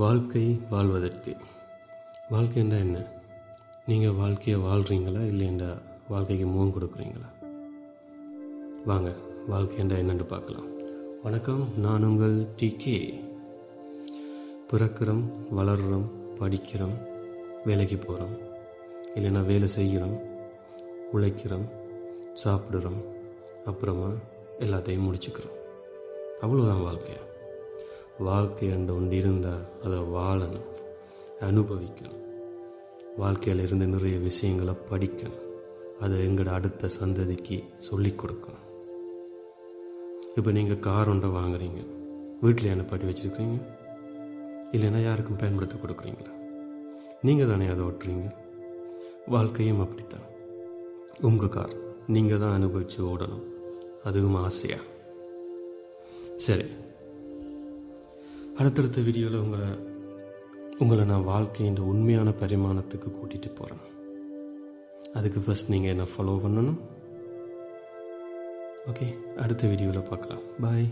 வாழ்க்கை வாழ்வதற்கு. வாழ்க்கைன்னா என்ன? நீங்கள் வாழ்க்கையை வாழ்கிறீங்களா இல்லைண்டா வாழ்க்கைக்கு முகம் கொடுக்குறீங்களா? வாங்க வாழ்க்கைண்டா என்னென்னு பார்க்கலாம். வணக்கம், நான் உங்கள் டிகே. பிறக்கிறோம், வளர்கிறோம், படிக்கிறோம், வேலைக்கு போகிறோம், இல்லைன்னா வேலை செய்கிறோம், உழைக்கிறோம், சாப்பிடுறோம், அப்புறமா எல்லாத்தையும் முடிச்சுக்கிறோம். அவ்வளோதான் வாழ்க்கை. வாழ்க்கை என்ற ஒன்று இருந்தால் அதை வாழணும், அனுபவிக்கணும். வாழ்க்கையில் இருந்து நிறைய விஷயங்களை படிக்கணும், அதை எங்களோட அடுத்த சந்ததிக்கு சொல்லிக் கொடுக்கணும். இப்போ நீங்கள் கார் ஒன்றை வாங்குறீங்க, வீட்டில் என்ன பாட்டி வச்சுருக்கிறீங்க, இல்லைன்னா யாருக்கும் பயன்படுத்த கொடுக்குறீங்களா? நீங்கள் தானே அதை ஓட்டுறீங்க. வாழ்க்கையும் அப்படித்தான். உங்கள் கார் நீங்கள் தான் அனுபவித்து ஓடணும், அதுவும் ஆசையாக. சரி, அடுத்தடுத்த வீடியோவில் உங்களை நான் வாழ்க்கையின் உண்மையான பரிமாணத்துக்கு கூட்டிகிட்டு போகிறேன். அதுக்கு ஃபஸ்ட் நீங்கள் என்ன ஃபாலோ பண்ணணும். ஓகே, அடுத்த வீடியோவில் பார்க்கலாம். பாய்.